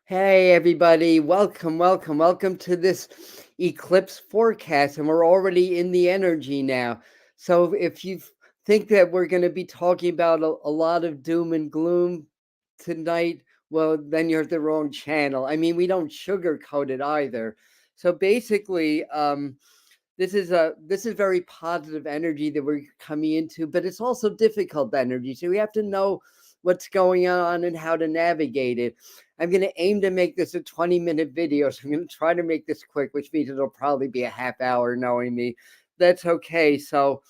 Hey, everybody. Welcome to this eclipse forecast. And we're already in the energy now. So if you think that we're going to be talking about a lot of doom and gloom tonight, well, then you're at the wrong channel. I mean, we don't sugarcoat it either. So basically, this is very positive energy that we're coming into, but it's also difficult energy. So we have to know what's going on and how to navigate it. I'm going to aim to make this a 20-minute video. So I'm going to try to make this quick, which means it'll probably be a half hour knowing me. That's okay. So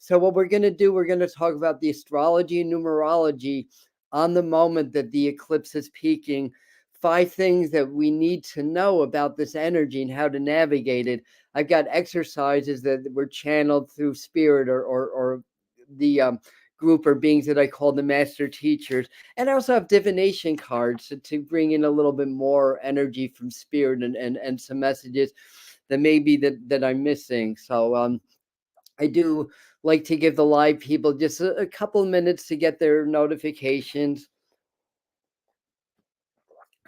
what we're going to do, we're going to talk about the astrology and numerology on the moment that the eclipse is peaking. 5 things that we need to know about this energy and how to navigate it. I've got exercises that were channeled through spirit or the group or beings that I call the master teachers. And I also have divination cards to bring in a little bit more energy from spirit and some messages that maybe that I'm missing. So I do like to give the live people just a couple of minutes to get their notifications.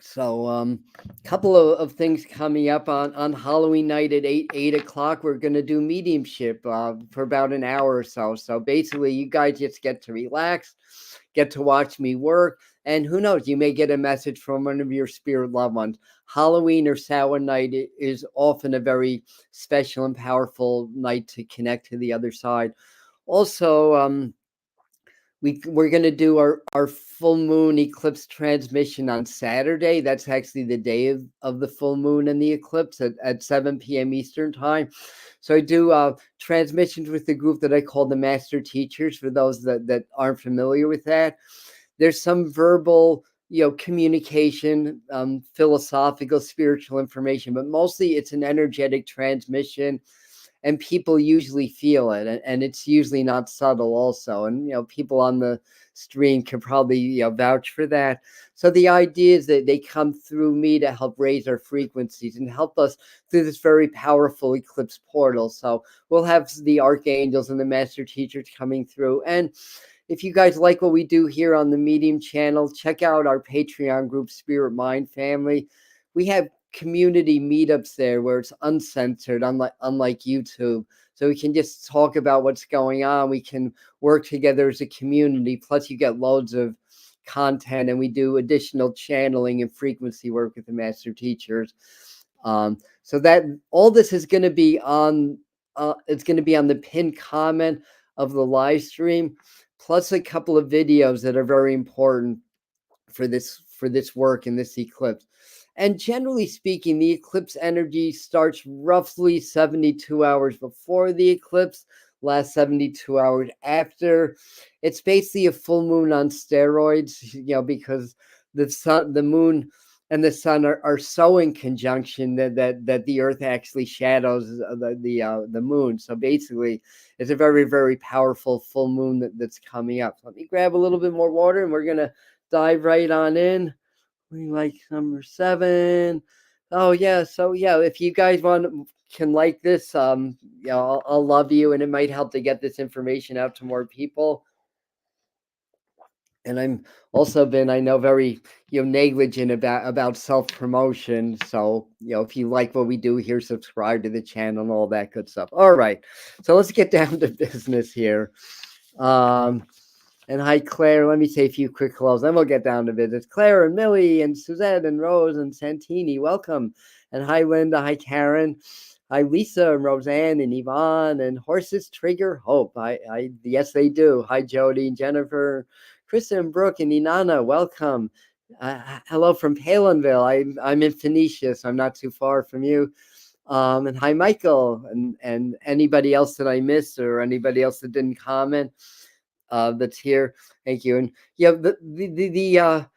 So couple of things coming up on Halloween night at 8 o'clock. We're going to do mediumship for about an hour or so. So basically, you guys just get to relax, get to watch me work, and who knows, you may get a message from one of your spirit loved ones. Halloween or Samhain night is often a very special and powerful night to connect to the other side. Also, we're going to do our full moon eclipse transmission on Saturday. That's actually the day of the full moon and the eclipse at 7 p.m. Eastern time. So I do transmissions with the group that I call the master teachers, for those that aren't familiar with that. There's some verbal, communication, philosophical, spiritual information, but mostly it's an energetic transmission, and people usually feel it, and it's usually not subtle also. And people on the stream can probably vouch for that. So the idea is that they come through me to help raise our frequencies and help us through this very powerful eclipse portal. So we'll have the archangels and the master teachers coming through. And if you guys like what we do here on the Medium channel, check out our Patreon group, Spirit Mind Family. We have community meetups there where it's uncensored, unlike YouTube. So we can just talk about what's going on. We can work together as a community. Plus, you get loads of content, and we do additional channeling and frequency work with the master teachers. So that all this is going to be on. It's going to be on the pinned comment of the live stream, plus a couple of videos that are very important for this work in this eclipse. And generally speaking, the eclipse energy starts roughly 72 hours before the eclipse, lasts 72 hours after. It's basically a full moon on steroids, because the sun, the moon, and the sun are so in conjunction that the Earth actually shadows the moon. So basically, it's a very, very powerful full moon that's coming up. So let me grab a little bit more water, and we're gonna dive right on in. We like number 7. Oh yeah, so yeah, if you guys can like this, I'll love you, and it might help to get this information out to more people. And I'm also been, I know, very negligent about self-promotion. So if you like what we do here, subscribe to the channel and all that good stuff. All right, so let's get down to business here. And hi, Claire. Let me say a few quick hellos, then we'll get down to business. Claire and Millie and Suzette and Rose and Santini, welcome. And hi, Linda. Hi, Karen. Hi, Lisa and Roseanne and Yvonne. And horses trigger hope. Yes, they do. Hi, Jody and Jennifer, Krista and Brooke and Inanna. Welcome. Hello from Palinville. I'm in Phoenicia, so I'm not too far from you. And hi, Michael, and anybody else that I missed or anybody else that didn't comment. That's here. Thank you. And the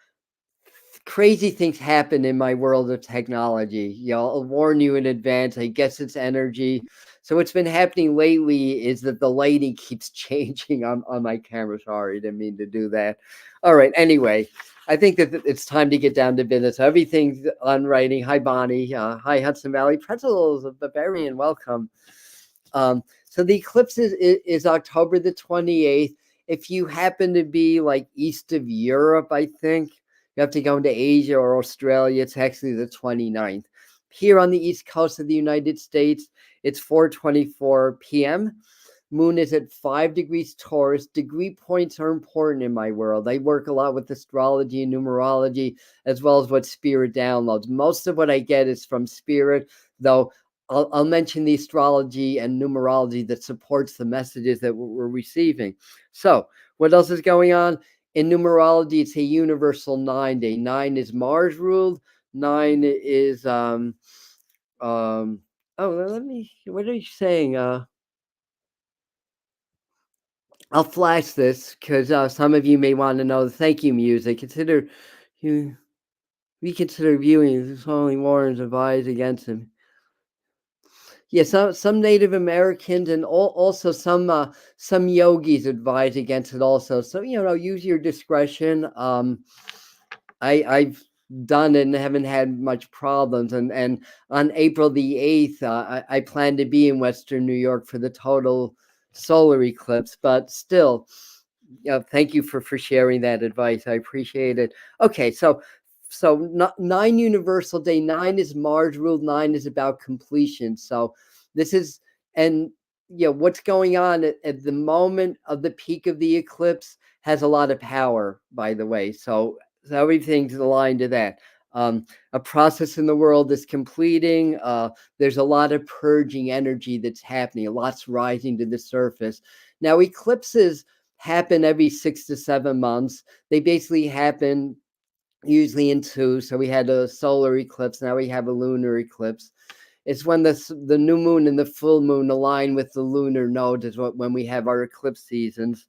crazy things happen in my world of technology. I'll warn you in advance. I guess it's energy. So what's been happening lately is that the lighting keeps changing on my camera. Sorry, didn't mean to do that. All right. Anyway, I think that it's time to get down to business. Everything's on writing. Hi, Bonnie. Hi, Hudson Valley Pretzels of Bavarian. Welcome. So the eclipse is October the 28th. If you happen to be like east of Europe, I think You have to go into Asia or Australia, it's actually the 29th. Here on the East Coast of the United States, it's 4:24 p.m. Moon is at 5 degrees Taurus. Degree points are important in my world. I work a lot with astrology and numerology, as well as what spirit downloads. Most of what I get is from spirit, though I'll mention the astrology and numerology that supports the messages that we're receiving. So, what else is going on? In numerology, it's a universal 9-day. 9 is Mars ruled. 9 is oh, let me, what are you saying? I'll flash this because some of you may want to know the thank you music. Consider you reconsider viewing this only warns advised against him. Yeah, some Native Americans and also some yogis advise against it also. So use your discretion. I've done it and haven't had much problems. And on April the 8th, I plan to be in Western New York for the total solar eclipse. But still, thank you for sharing that advice. I appreciate it. Okay, so 9 universal day. 9 is Mars ruled. 9 is about completion. So this is, and what's going on at the moment of the peak of the eclipse has a lot of power, by the way. So everything's aligned to that. A process in the world is completing. There's a lot of purging energy that's happening. A lot's rising to the surface. Now, eclipses happen every 6 to 7 months. They basically happen usually in two. So we had a solar eclipse. Now we have a lunar eclipse. It's when the new moon and the full moon align with the lunar nodes is when we have our eclipse seasons.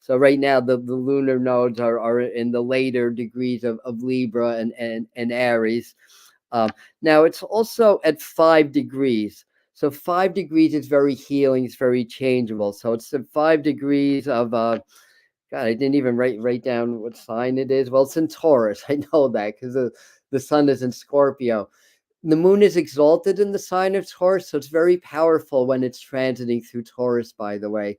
So right now the lunar nodes are in the later degrees of Libra and Aries. Now it's also at 5 degrees. So 5 degrees is very healing. It's very changeable. So it's the 5 degrees of God, I didn't even write down what sign it is. Well, it's in Taurus. I know that because the sun is in Scorpio. The moon is exalted in the sign of Taurus, so it's very powerful when it's transiting through Taurus, by the way.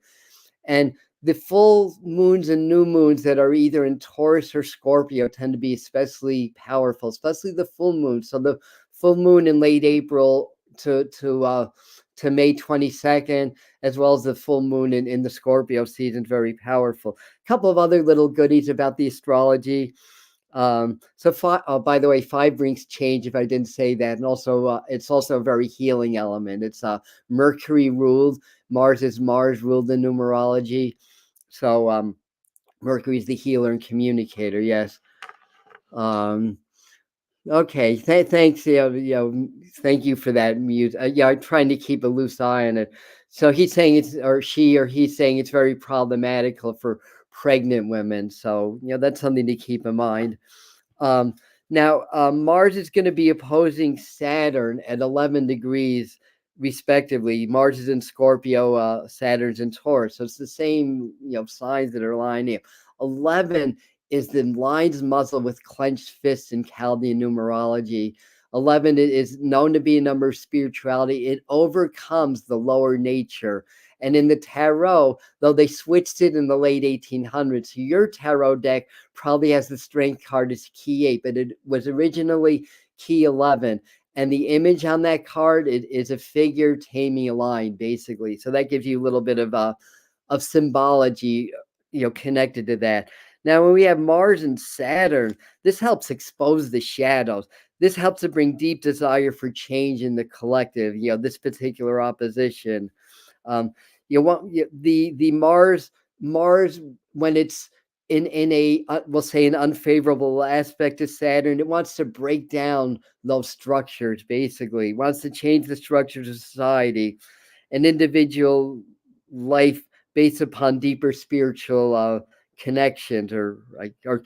And the full moons and new moons that are either in Taurus or Scorpio tend to be especially powerful, especially the full moon. So the full moon in late April to May 22nd, as well as the full moon in the Scorpio season, very powerful. A couple of other little goodies about the astrology. By the way, 5 brings change, if I didn't say that. And also, it's also a very healing element. It's Mercury ruled. Mars is Mars ruled in numerology. So Mercury is the healer and communicator. Yes. Okay. Thanks. Thank you for that, Muse. I'm trying to keep a loose eye on it. So he's saying he's saying it's very problematical for pregnant women. So that's something to keep in mind. Now, Mars is going to be opposing Saturn at 11 degrees, respectively. Mars is in Scorpio, Saturn's in Taurus. So it's the same, signs that are lining up. 11 is the lion's muzzle with clenched fists in Chaldean numerology. 11 is known to be a number of spirituality. It overcomes the lower nature. And in the tarot, though they switched it in the late 1800s, so your tarot deck probably has the strength card as key 8, but it was originally key 11. And the image on that card is a figure taming a lion, basically. So that gives you a little bit of symbology, connected to that. Now, when we have Mars and Saturn, this helps expose the shadows. This helps to bring deep desire for change in the collective, this particular opposition. The Mars when it's in a we'll say an unfavorable aspect to Saturn, it wants to break down those structures. Basically, it wants to change the structures of society, an individual life based upon deeper spiritual connections or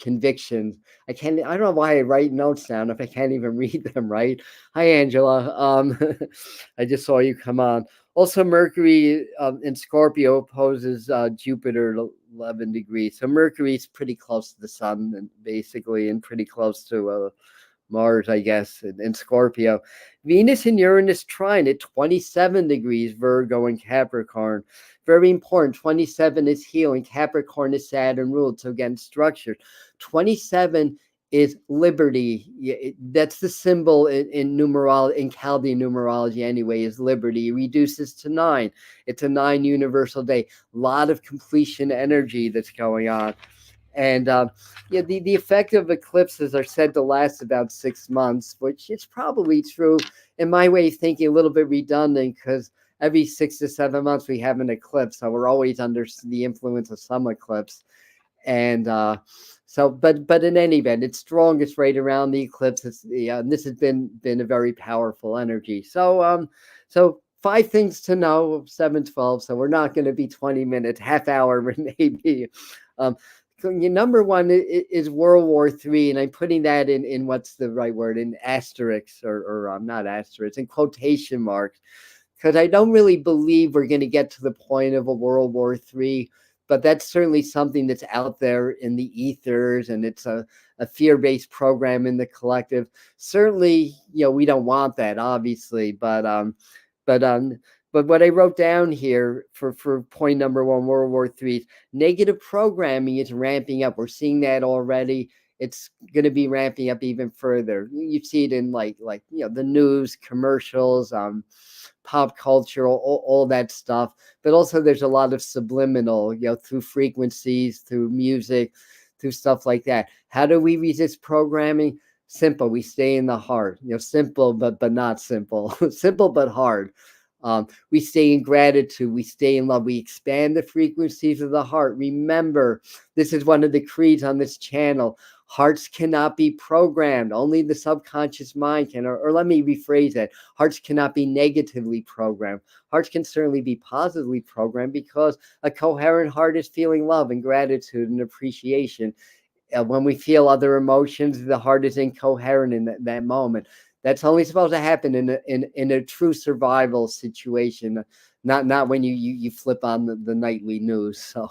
convictions. I don't know why I write notes down if I can't even read them right. Hi, Angela. I just saw you come on. Also, Mercury in Scorpio opposes Jupiter at 11 degrees. So Mercury is pretty close to the sun, and basically, and pretty close to Mars, I guess, in Scorpio. Venus and Uranus trine at 27 degrees, Virgo and Capricorn. Very important. 27 is healing. Capricorn is Saturn ruled. So again, structured. 27 is liberty. That's the symbol in numerology, in Chaldean numerology anyway, is liberty. It reduces to 9. It's a 9 universal day. A lot of completion energy that's going on. And the effect of eclipses are said to last about 6 months, which is probably true. In my way of thinking, a little bit redundant, because every 6 to 7 months we have an eclipse, so we're always under the influence of some eclipse. And but in any event, it's strongest right around the eclipse. This has been a very powerful energy. So 5 things to know, 7:12. So we're not going to be 20 minutes, half hour maybe. Number 1 is World War III, and I'm putting that in what's the right word, in asterisks, or not asterisks, in quotation marks, because I don't really believe we're going to get to the point of a World War III, but that's certainly something that's out there in the ethers, and it's a fear-based program in the collective. Certainly, we don't want that, obviously, but what I wrote down here for point number 1, World War III, negative programming is ramping up. We're seeing that already. It's going to be ramping up even further. You see it in like the news, commercials, pop culture, all that stuff. But also there's a lot of subliminal, through frequencies, through music, through stuff like that. How do we resist programming? Simple. We stay in the heart. Simple, but not simple. Simple but hard. We stay in gratitude. We stay in love. We expand the frequencies of the heart. Remember, this is one of the creeds on this channel. Hearts cannot be programmed. Only the subconscious mind can. Or let me rephrase that. Hearts cannot be negatively programmed. Hearts can certainly be positively programmed, because a coherent heart is feeling love and gratitude and appreciation. When we feel other emotions, the heart is incoherent in that moment. That's only supposed to happen in a true survival situation, not when you flip on the nightly news. So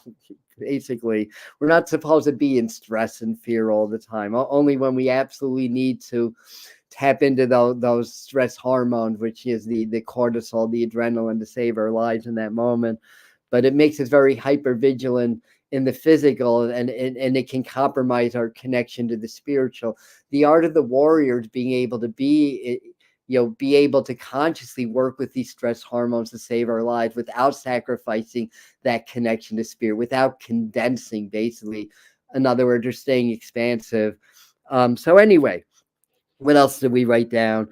basically, we're not supposed to be in stress and fear all the time. Only when we absolutely need to tap into those stress hormones, which is the cortisol, the adrenaline, to save our lives in that moment. But it makes us very hyper vigilant in the physical, and it can compromise our connection to the spiritual. The art of the warrior is being able to be able to consciously work with these stress hormones to save our lives without sacrificing that connection to spirit, without condensing, basically. In other words, they're staying expansive. So anyway, what else did we write down?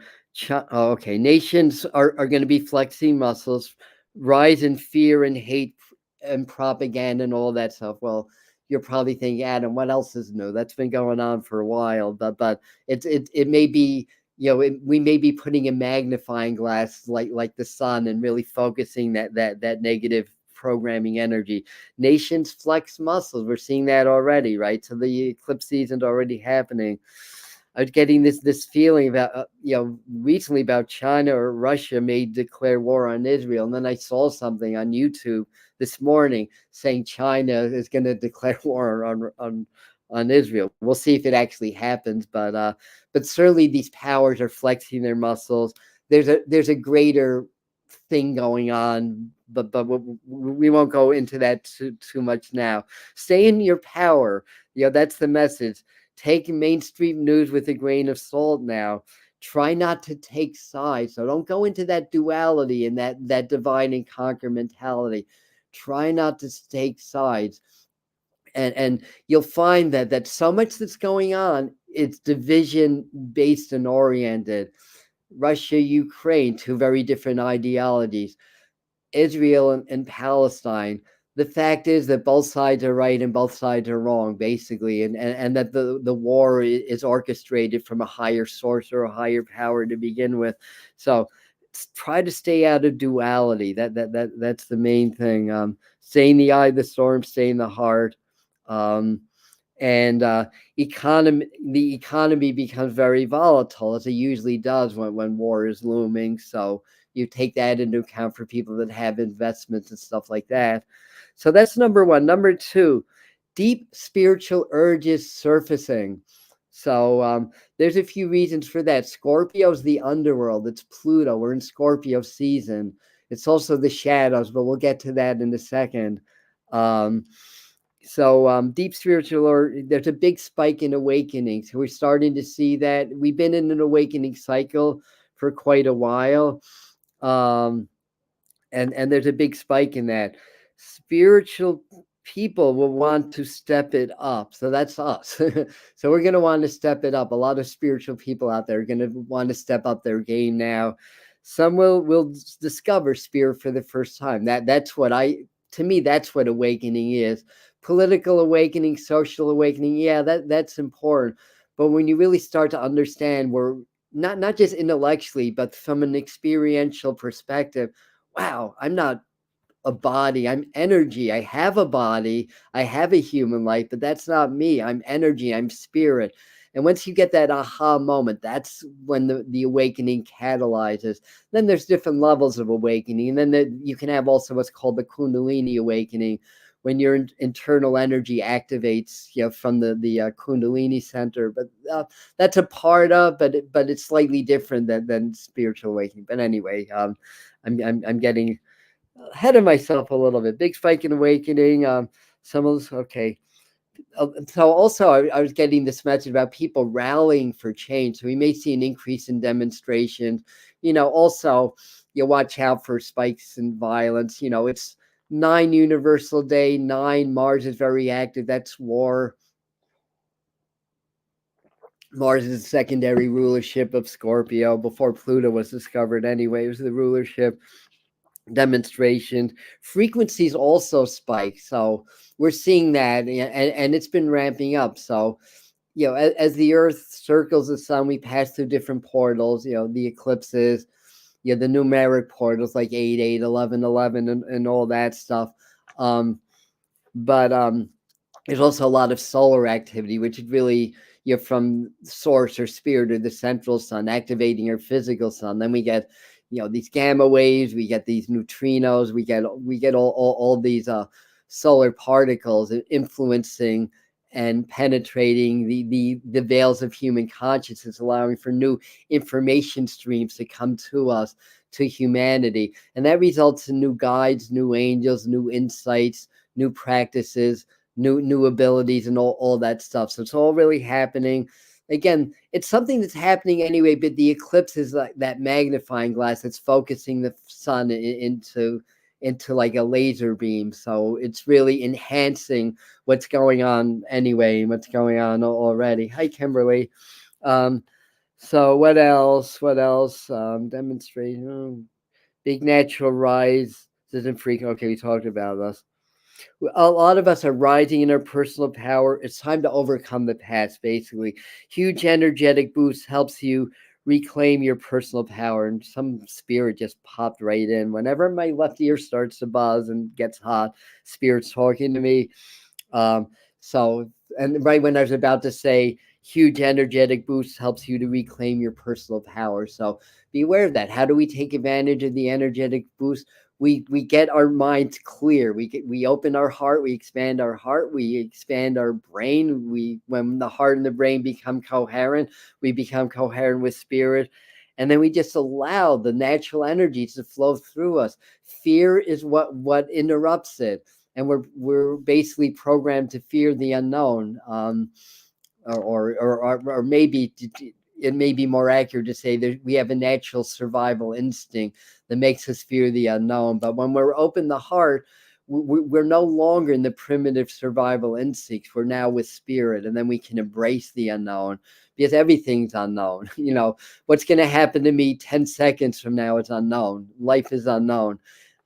Okay, nations are going to be flexing muscles, rise in fear and hate and propaganda and all that stuff. Well, you're probably thinking, Adam, what else is new? That's been going on for a while, but it may be, we may be putting a magnifying glass like the sun and really focusing that negative programming energy. Nations flex muscles. We're seeing that already, right? So the eclipse season's already happening. I was getting this feeling about, recently about China or Russia may declare war on Israel. And then I saw something on YouTube this morning saying China is going to declare war on Israel. We'll see if it actually happens. But certainly these powers are flexing their muscles. There's a greater thing going on, but we won't go into that too much now. Stay in your power. That's the message. Take mainstream news with a grain of salt now. Try not to take sides. So don't go into that duality and that divide and conquer mentality. Try not to take sides. And you'll find that so much that's going on, it's division based and oriented. Russia, Ukraine, 2 very different ideologies. Israel and Palestine. The fact is that both sides are right and both sides are wrong, basically, and that the war is orchestrated from a higher source or a higher power to begin with. So try to stay out of duality. That's the main thing. Stay in the eye of the storm, stay in the heart. And the economy becomes very volatile, as it usually does when war is looming. So you take that into account for people that have investments and stuff like that. So that's number 1. Number 2, deep spiritual urges surfacing. So there's a few reasons for that. Scorpio is the underworld. It's Pluto. We're in Scorpio season. It's also the shadows, but we'll get to that in a second. So deep spiritual, or there's a big spike in awakening. So we're starting to see that. We've been in an awakening cycle for quite a while. Um, and there's a big spike in that. Spiritual people will want to step it up. So that's us. So we're going to want to step it up. A lot of spiritual people out there are going to want to step up their game now. Some will discover spirit for the first time. That's what to me, that's what awakening is. Political awakening, social awakening, yeah, that's important. But when you really start to understand, where not just intellectually, but from an experiential perspective, wow, I'm not a body, I'm energy. I have a body, I have a human life, but that's not me. I'm energy, I'm spirit. And once you get that aha moment, that's when the awakening catalyzes. Then there's different levels of awakening. And then you can have also what's called the Kundalini awakening, when your internal energy activates, from the Kundalini center. But that's a part of, but it's slightly different than spiritual awakening. But anyway, I'm getting ahead of myself a little bit. Big spike in awakening. Some of those, okay. So also, I was getting this message about people rallying for change. So we may see an increase in demonstrations. Also, you watch out for spikes in violence. It's 9 Universal Day. 9, Mars is very active. That's war. Mars is the secondary rulership of Scorpio before Pluto was discovered. Anyway, it was the rulership. Demonstrations, frequencies also spike. So we're seeing that, and it's been ramping up. So as the Earth circles the sun, we pass through different portals. The eclipses, the numeric portals like 8, 11, 11, and all that stuff. But there's also a lot of solar activity, which is really from source or spirit or the central sun activating your physical sun. Then we get these gamma waves, we get these neutrinos, we get all these solar particles influencing and penetrating the veils of human consciousness, allowing for new information streams to come to us, to humanity. And that results in new guides, new angels, new insights, new practices, new abilities, and all that stuff. So it's all really happening. Again, it's something that's happening anyway, but the eclipse is like that magnifying glass that's focusing the sun into like a laser beam. So it's really enhancing what's going on anyway, what's going on already. Hi, Kimberly. So what else? Demonstration. Big natural rise isn't freaking. Okay, we talked about this. A lot of us are rising in our personal power. It's time to overcome the past, basically. Huge energetic boost helps you reclaim your personal power. And some spirit just popped right in. Whenever my left ear starts to buzz and gets hot, spirit's talking to me. Um, and right when I was about to say huge energetic boost helps you to reclaim your personal power. So be aware of that. How do we take advantage of the energetic boost? We get our minds clear. We open our heart. We expand our heart. We expand our brain. When the heart and the brain become coherent, we become coherent with spirit. And then we just allow the natural energies to flow through us. Fear is what interrupts it, and we're basically programmed to fear the unknown, or maybe it may be more accurate to say that we have a natural survival instinct that makes us fear the unknown. But when we're open the heart, we're no longer in the primitive survival instincts. We're now with spirit, and then we can embrace the unknown, because everything's unknown. What's going to happen to me 10 seconds from now is unknown. Life is unknown.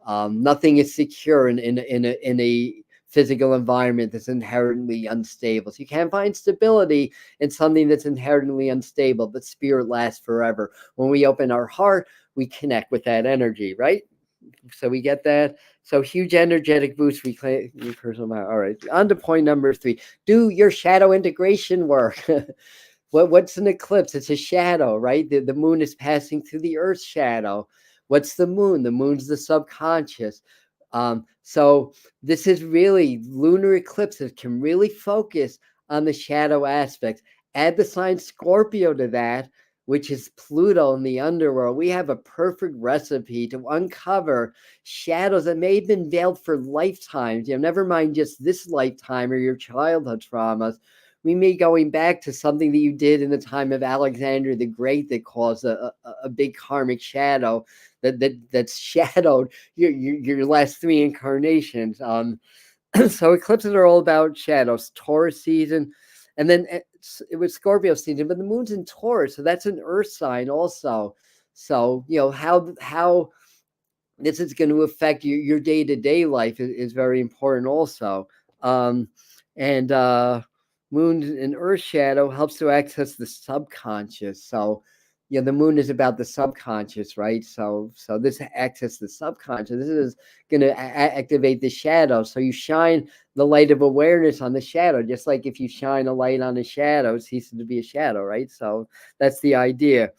Nothing is secure in a physical environment that's inherently unstable. So you can't find stability in something that's inherently unstable, but spirit lasts forever. When we open our heart, we connect with that energy, right? So we get that. So huge energetic boost, reclaim your personal power. All right, on to point number 3. Do your shadow integration work. What's an eclipse? It's a shadow, right? The moon is passing through the Earth's shadow. What's the moon? The moon's the subconscious. So this is really lunar eclipses can really focus on the shadow aspects. Add the sign Scorpio to that. which is Pluto in the underworld, we have a perfect recipe to uncover shadows that may have been veiled for lifetimes. Never mind just this lifetime or your childhood traumas. We may be going back to something that you did in the time of Alexander the Great that caused a big karmic shadow that's shadowed your last 3 incarnations. So eclipses are all about shadows. Taurus season, and then it was Scorpio season, but the moon's in Taurus, so that's an earth sign also. So how this is going to affect your day-to-day life is very important also. And moon in earth shadow helps to access the subconscious. So the moon is about the subconscious, right? So this access the subconscious, this is going to activate the shadow. So you shine the light of awareness on the shadow, just like if you shine a light on a shadow, it ceases to be a shadow, right? So that's the idea.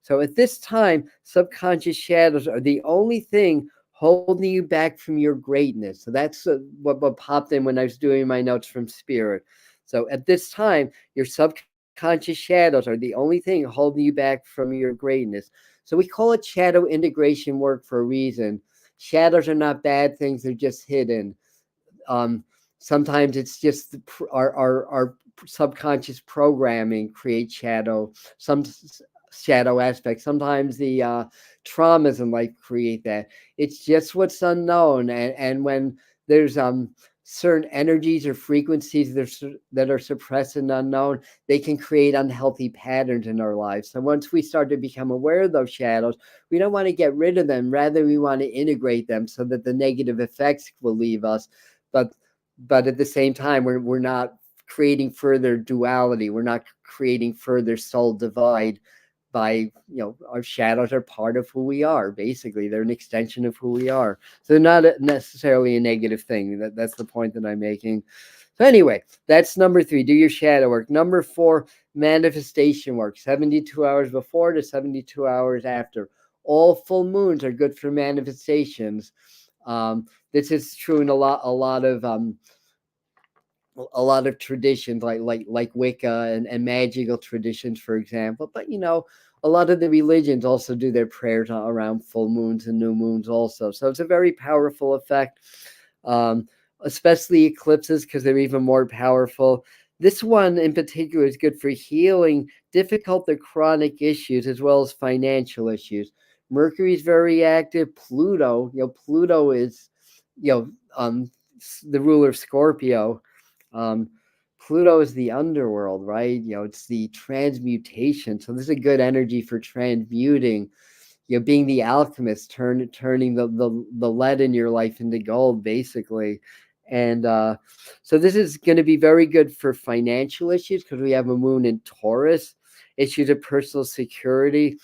So at this time, subconscious shadows are the only thing holding you back from your greatness. So that's what popped in when I was doing my notes from Spirit. So at this time, your subconscious shadows are the only thing holding you back from your greatness. So we call it shadow integration work for a reason. Shadows are not bad things, they're just hidden. Sometimes it's just our subconscious programming creates some shadow aspects. Sometimes the traumas in life create that. It's just what's unknown, and when there's certain energies or frequencies that are suppressed and unknown, they can create unhealthy patterns in our lives. So once we start to become aware of those shadows, we don't want to get rid of them. Rather, we want to integrate them so that the negative effects will leave us. But at the same time, we're not creating further duality. We're not creating further soul divide by, our shadows are part of who we are. Basically, they're an extension of who we are. So they're not necessarily a negative thing. That's the point that I'm making. So anyway, that's number 3. Do your shadow work. Number 4, manifestation work. 72 hours before to 72 hours after. All full moons are good for manifestations. This is true in a lot of traditions like Wicca and magical traditions, for example. But a lot of the religions also do their prayers around full moons and new moons also. So it's a very powerful effect, especially eclipses, because they're even more powerful. This one in particular is good for healing difficult or chronic issues as well as financial issues. Mercury is very active. Pluto is the ruler of Scorpio. Pluto is the underworld, right? It's the transmutation. So this is a good energy for transmuting, being the alchemist, turning the lead in your life into gold, basically. And so this is going to be very good for financial issues because we have a moon in Taurus, issues of personal security,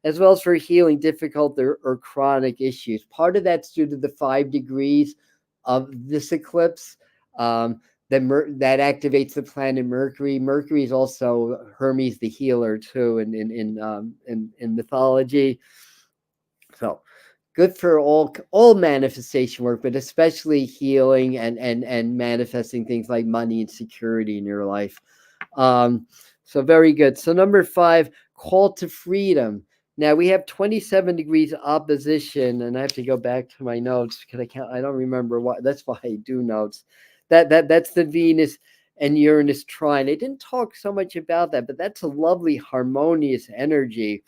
as well as for healing difficult or chronic issues. Part of that's due to the 5 degrees of this eclipse. That activates the planet Mercury. Mercury is also Hermes the healer too in mythology. So good for all manifestation work, but especially healing and manifesting things like money and security in your life. So very good. So number 5, call to freedom. Now we have 27 degrees opposition, and I have to go back to my notes because I don't remember what. That's why I do notes. That's the Venus and Uranus trine. I didn't talk so much about that, but that's a lovely harmonious energy.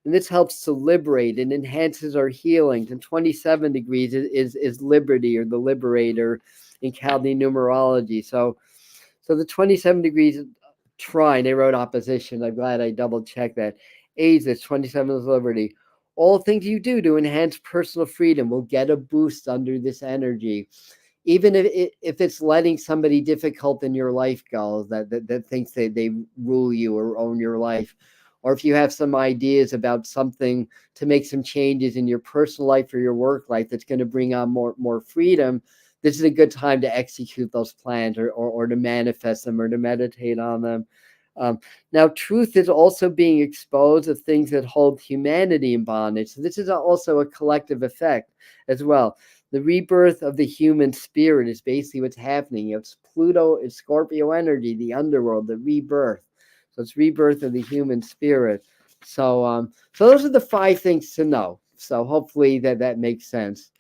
And this helps to liberate and enhances our healing. And 27 degrees is liberty, or the liberator in Chaldean numerology. So the 27 degrees trine, they wrote opposition. I'm glad I double checked that. Aces, 27 is liberty. All things you do to enhance personal freedom will get a boost under this energy. Even if it's letting somebody difficult in your life go that thinks they rule you or own your life, or if you have some ideas about something to make some changes in your personal life or your work life that's going to bring on more freedom, this is a good time to execute those plans or to manifest them or to meditate on them. Now, truth is also being exposed of things that hold humanity in bondage. So this is also a collective effect as well. The rebirth of the human spirit is basically what's happening. It's Pluto, it's Scorpio energy, the underworld, the rebirth. So it's rebirth of the human spirit. So those are the 5 things to know. So hopefully that makes sense.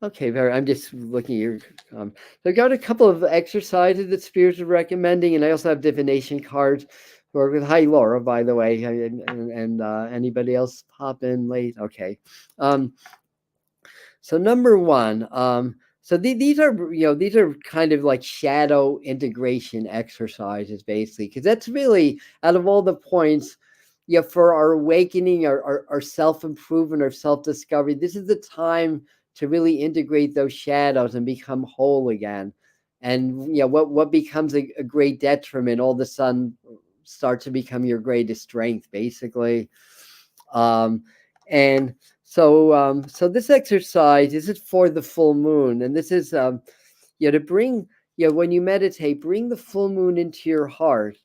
Okay, I'm just looking at your. So I got a couple of exercises that spirits are recommending, and I also have divination cards. Or with hi Laura, by the way, and anybody else pop in late? Okay. So number one, so these are these are kind of like shadow integration exercises, basically, because that's really out of all the points, for our awakening, our self improvement, our self discovery. This is the time to really integrate those shadows and become whole again. And what becomes a great detriment all of a sudden starts to become your greatest strength, basically. And so this exercise is it for the full moon, and this is to bring when you meditate, bring the full moon into your heart.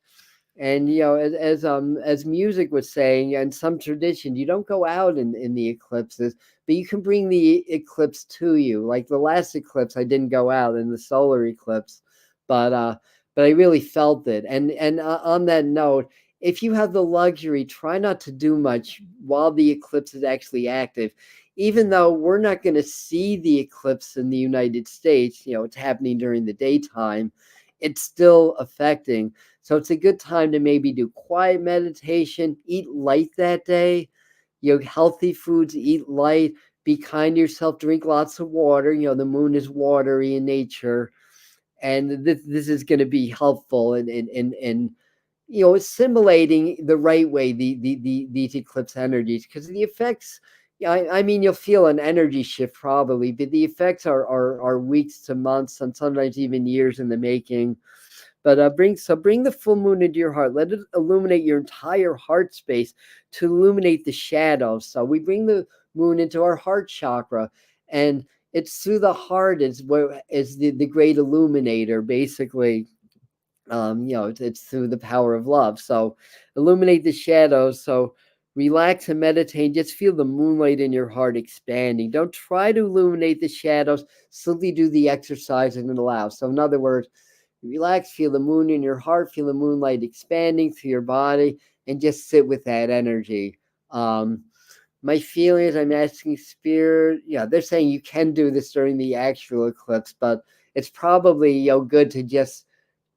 And as music was saying, in some tradition, you don't go out in the eclipses, but you can bring the eclipse to you. Like the last eclipse, I didn't go out in the solar eclipse, but I really felt it. And on that note, if you have the luxury, try not to do much while the eclipse is actually active. Even though we're not going to see the eclipse in the United States, it's happening during the daytime, it's still affecting. So it's a good time to maybe do quiet meditation, eat light that day, healthy foods, eat light, be kind to yourself, drink lots of water. The moon is watery in nature. And this is going to be helpful in assimilating the right way these eclipse energies, because the effects, I mean, you'll feel an energy shift probably, but the effects are weeks to months and sometimes even years in the making. But bring the full moon into your heart. Let it illuminate your entire heart space to illuminate the shadows. So we bring the moon into our heart chakra, and it's through the heart is the great illuminator, basically. It's through the power of love. So illuminate the shadows. So relax and meditate. Just feel the moonlight in your heart expanding. Don't try to illuminate the shadows. Simply do the exercise and allow. So in other words, relax, feel the moon in your heart, feel the moonlight expanding through your body, and just sit with that energy. My feeling is I'm asking spirit, they're saying you can do this during the actual eclipse, but it's probably good to just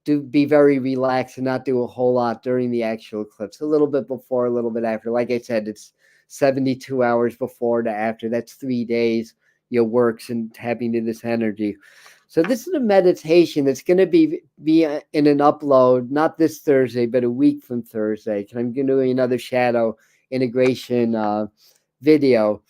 be very relaxed and not do a whole lot during the actual eclipse. A little bit before, a little bit after. Like I said, it's 72 hours before to after. That's 3 days works and tapping into this energy. So this is a meditation that's going to be in an upload, not this Thursday, but a week from Thursday. Because I'm going to do another shadow integration video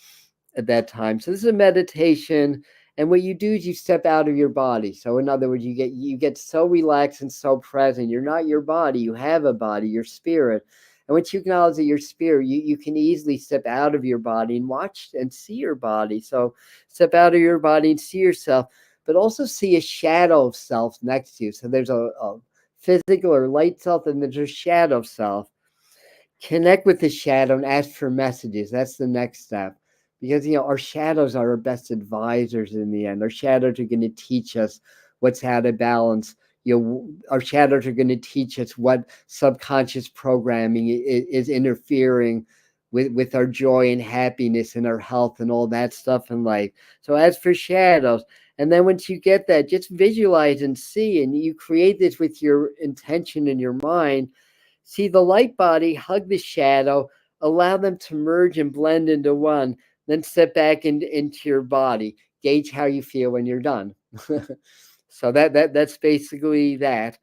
at that time. So this is a meditation, and what you do is you step out of your body. So in other words, you get so relaxed and so present. You're not your body. You have a body, your spirit. And once you acknowledge that your spirit, you can easily step out of your body and watch and see your body. So step out of your body and see yourself, but also see a shadow of self next to you. So there's a physical or light self, and there's a shadow self. Connect with the shadow and ask for messages. That's the next step. Because our shadows are our best advisors in the end. Our shadows are going to teach us what's how to balance. Our shadows are going to teach us what subconscious programming is interfering with our joy and happiness and our health and all that stuff in life. So as for shadows, and then once you get that, just visualize and see, and you create this with your intention in your mind. See the light body, hug the shadow, allow them to merge and blend into one, then step back into your body. Gauge how you feel when you're done. So that's basically that.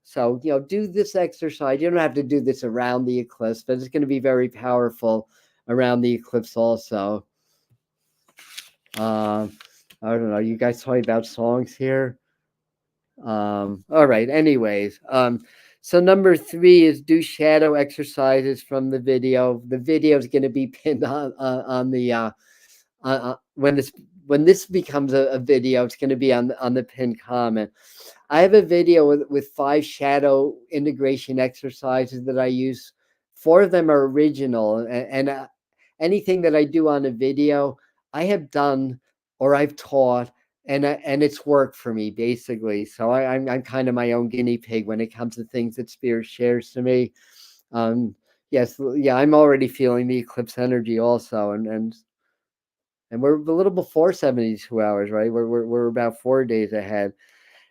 So, do this exercise. You don't have to do this around the eclipse, but it's going to be very powerful around the eclipse also. I don't know. You guys talking about songs here? All right. Anyways, so number 3 is do shadow exercises from the video. The video is going to be pinned on the when this becomes a video, it's going to be on the pinned comment. I have a video with 5 shadow integration exercises that I use. 4 of them are original, and anything that I do on a video, I have done or I've taught and it's worked for me basically. So I'm kind of my own guinea pig when it comes to things that spirit shares to me. Yes, yeah, I'm already feeling the eclipse energy also, and we're a little before 72 hours, right? We're about 4 days ahead.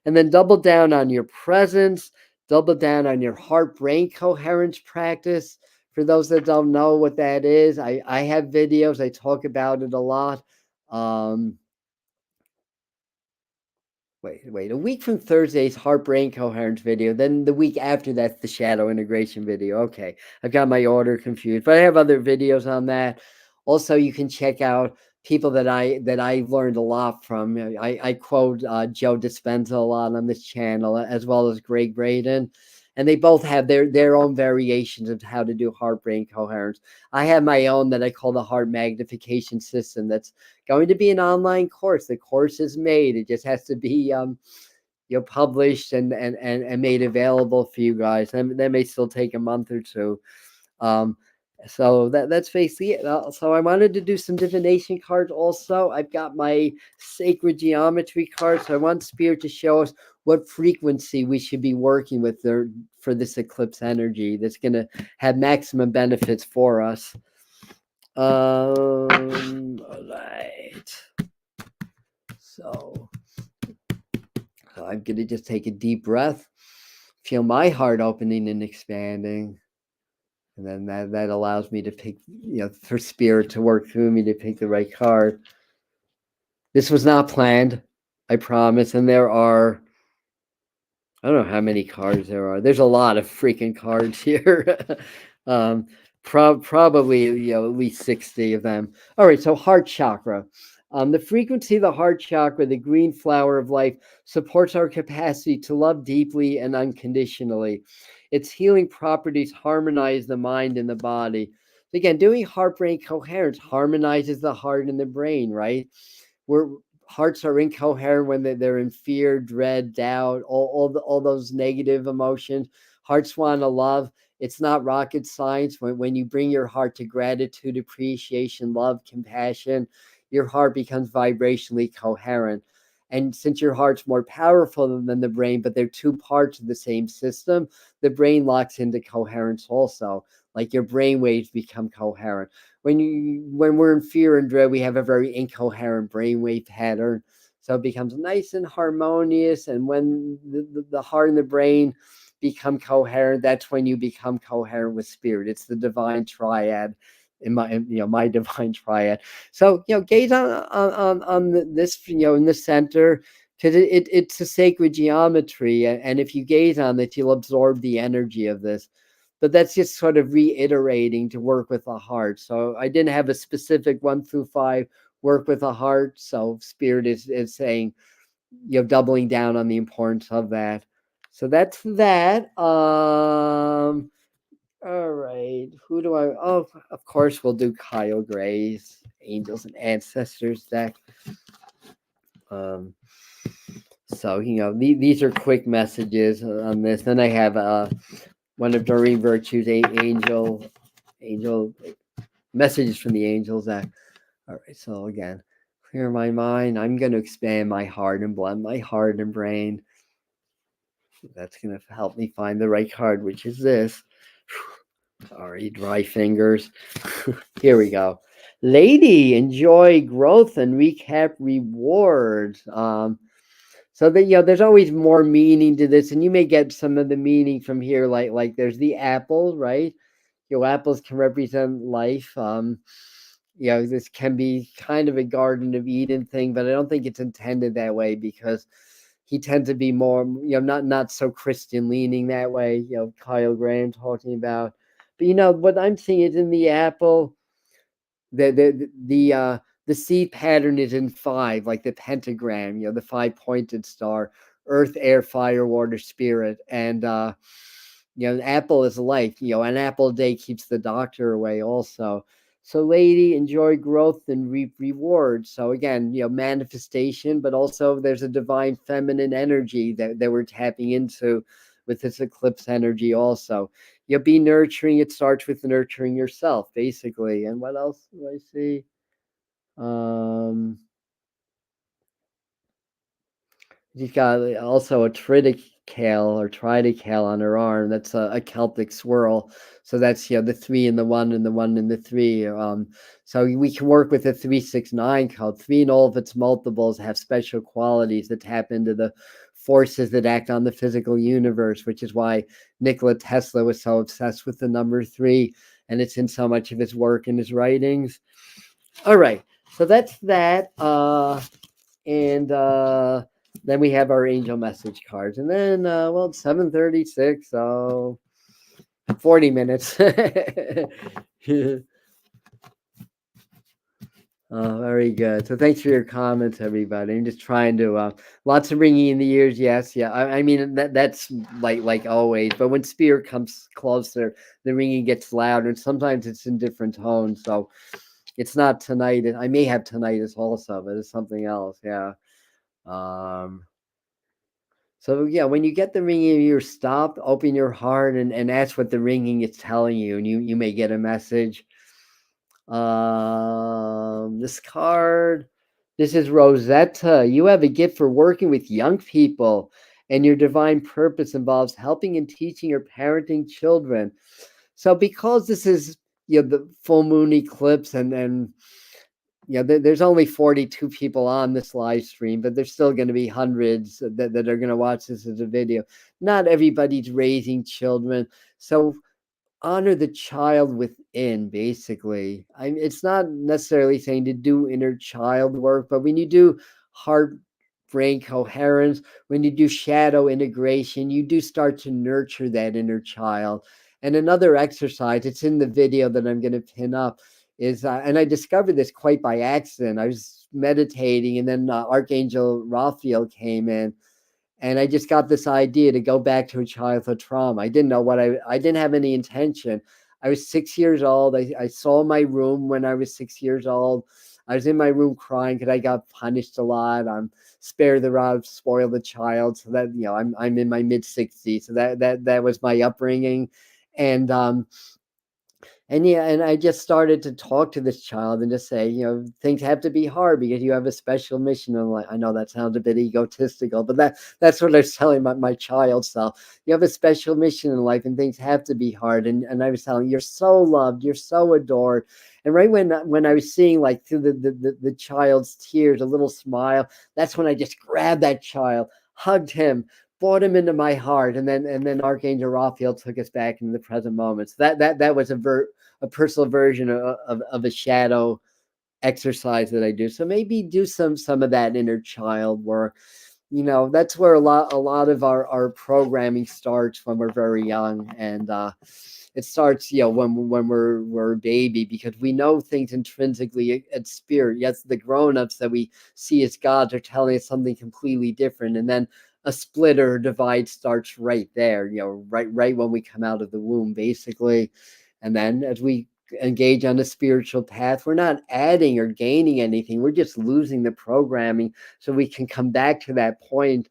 And then double down on your presence, double down on your heart brain coherence practice. For those that don't know what that is, I have videos, I talk about it a lot. Um, wait. A week from Thursday's heart brain coherence video. Then the week after that's the shadow integration video. Okay, I've got my order confused, but I have other videos on that. Also, you can check out people that I've learned a lot from. I quote Joe Dispenza a lot on this channel, as well as Greg Braden. And they both have their own variations of how to do heart brain coherence. I have my own that I call the heart magnification system. That's going to be an online course. The course is made. It just has to be published and made available for you guys. And that may still take a month or two. Um, so that's basically it. So I wanted to do some divination cards also. I've got my sacred geometry cards. So I want Spirit to show us what frequency we should be working with there for this eclipse energy that's going to have maximum benefits for us. All right. So I'm going to just take a deep breath, feel my heart opening and expanding. And then that allows me to pick, for Spirit to work through me to pick the right card. This was not planned, I promise. And there are, I don't know how many cards there are. There's a lot of freaking cards here. Probably, at least 60 of them. All right, so heart chakra. The frequency of the heart chakra, the green flower of life, supports our capacity to love deeply and unconditionally. Its healing properties harmonize the mind and the body. Again, doing heart brain coherence harmonizes the heart and the brain, right? We're Hearts are incoherent when they're in fear, dread, doubt, all those negative emotions. Hearts want to love. It's not rocket science. When you bring your heart to gratitude, appreciation, love, compassion, your heart becomes vibrationally coherent. And since your heart's more powerful than the brain, but they're two parts of the same system, the brain locks into coherence also. Like your brain waves become coherent. When we're in fear and dread, we have a very incoherent brainwave pattern. So it becomes nice and harmonious. And when the heart and the brain become coherent, that's when you become coherent with Spirit. It's the divine triad in my divine triad. So gaze on this in the center, because it's a sacred geometry, and if you gaze on it, you'll absorb the energy of this. But that's just sort of reiterating to work with the heart. So I didn't have a specific 1 through 5 work with the heart. So Spirit is saying, doubling down on the importance of that. So that's that. All right. Who do I? Oh, of course, we'll do Kyle Gray's Angels and Ancestors deck. So these are quick messages on this. Then I have one of Doreen Virtue's angel messages from the angels. That all right. So again, clear my mind. I'm going to expand my heart and blend my heart and brain. That's going to help me find the right card, which is this. Sorry, dry fingers. Here we go. Lady, enjoy growth and recap rewards. So that there's always more meaning to this, and you may get some of the meaning from here. Like there's the apple, right? Apples can represent life. This can be kind of a Garden of Eden thing, but I don't think it's intended that way because he tends to be more, not so Christian leaning that way. Kyle Graham talking about, but what I'm seeing is in the apple, the seed pattern is in 5, like the pentagram, the 5-pointed star: earth, air, fire, water, spirit. And an apple is life. An apple a day keeps the doctor away also. So lady, enjoy growth and reap rewards. So again, manifestation, but also there's a divine feminine energy that we're tapping into with this eclipse energy also. Be nurturing. It starts with nurturing yourself, basically. And what else do I see? She's got also a triticale or tridicale on her arm. That's a Celtic swirl. So that's, the 3 and the 1 and the 1 and the 3. So we can work with the 369 code. 3 and all of its multiples have special qualities that tap into the forces that act on the physical universe, which is why Nikola Tesla was so obsessed with the number 3, and it's in so much of his work and his writings. All right, so that's that. And then we have our angel message cards, and then well, it's 7:36, so 40 minutes. Very good. So thanks for your comments, everybody. I'm just trying to lots of ringing in the ears. Yes, yeah. I mean that's like always, but when spirit comes closer, the ringing gets louder, and sometimes it's in different tones. So it's not tinnitus. I may have tinnitus also, but it's something else. Yeah. So yeah, when you get the ringing in your ears, stop, open your heart, and ask what the ringing is telling you, and you may get a message. This card, this is Rosetta. You have a gift for working with young people, and your divine purpose involves helping and teaching or parenting children. So because this is the full moon eclipse, and there's only 42 people on this live stream, but there's still going to be hundreds that are going to watch this as a video. Not everybody's raising children. So honor the child within, basically. It's not necessarily saying to do inner child work, but when you do heart brain coherence, when you do shadow integration, you do start to nurture that inner child. And another exercise, it's in the video that I'm going to pin up, is and I discovered this quite by accident. I was meditating, and then Archangel Raphael came in, and I just got this idea to go back to a childhood trauma. I didn't know what I didn't have any intention. I was 6 years old. I saw my room when I was 6 years old. I was in my room crying because I got punished a lot. Spare the rod, spoil the child. So that I'm in my mid-60s. So that was my upbringing, and and I just started to talk to this child and just say, things have to be hard because you have a special mission in life. I know that sounds a bit egotistical, but that's what I was telling my child self. You have a special mission in life, and things have to be hard. And I was telling, you're so loved, you're so adored. And right when I was seeing, like, through the child's tears, a little smile, that's when I just grabbed that child, hugged him, brought him into my heart, and then Archangel Raphael took us back into the present moment. So that was a personal version of a shadow exercise that I do. So maybe do some of that inner child work. That's where a lot of our programming starts when we're very young, and it starts when we're a baby, because we know things intrinsically at spirit. Yes, the grown-ups that we see as gods are telling us something completely different, and then a split or divide starts right there, right when we come out of the womb, basically. And then as we engage on the spiritual path, we're not adding or gaining anything. We're just losing the programming, so we can come back to that point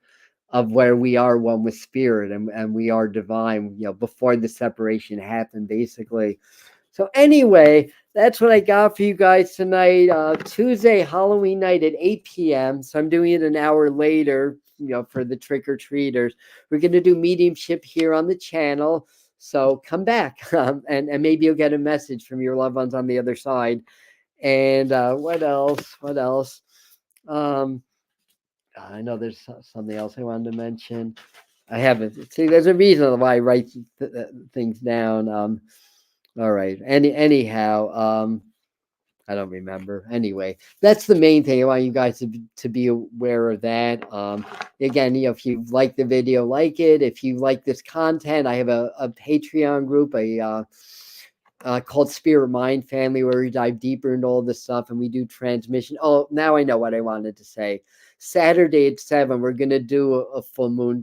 of where we are one with spirit, and we are divine, before the separation happened, basically. So anyway, that's what I got for you guys tonight. Tuesday, Halloween night at 8 p.m. So I'm doing it an hour later, for the trick-or-treaters. We're going to do mediumship here on the channel. So come back, and maybe you'll get a message from your loved ones on the other side. And what else? What else? I know there's something else I wanted to mention. I haven't. See, there's a reason why I write things down. All right. Anyhow, I don't remember. Anyway, that's the main thing. I want you guys to be aware of that. Again, if you like the video, like it. If you like this content, I have a Patreon group, called Spirit Mind Family, where we dive deeper into all this stuff, and we do transmission. Oh, now I know what I wanted to say. Saturday at 7, we're going to do a full moon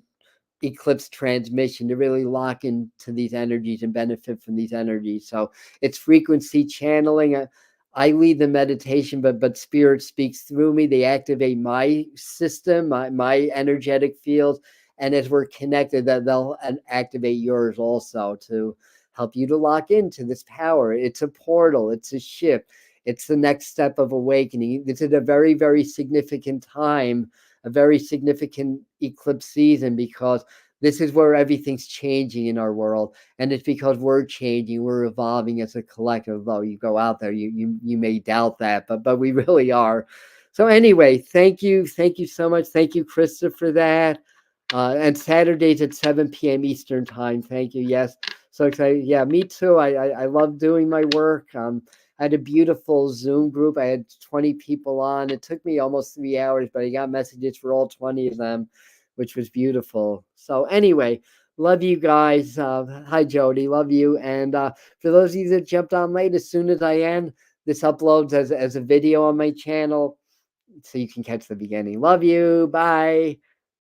eclipse transmission to really lock into these energies and benefit from these energies. So it's frequency channeling. I lead the meditation, but spirit speaks through me. They activate my system, my energetic fields, and as we're connected, that they'll activate yours also to help you to lock into this power. It's a portal. It's a shift. It's the next step of awakening. It's at a very, very significant time a very significant eclipse season, because this is where everything's changing in our world, and it's because we're changing, we're evolving as a collective. Though you go out there, you may doubt that, but we really are. So anyway, thank you so much. Thank you, Krista, for that. And Saturdays at 7 p.m. Eastern time. Thank you. Yes, so excited. Yeah, me too. I love doing my work. I had a beautiful Zoom group. I had 20 people on. It took me almost 3 hours, but I got messages for all 20 of them, which was beautiful. So anyway, love you guys. Hi, Jody. Love you. And for those of you that jumped on late, as soon as I end, this uploads as a video on my channel, so you can catch the beginning. Love you. Bye.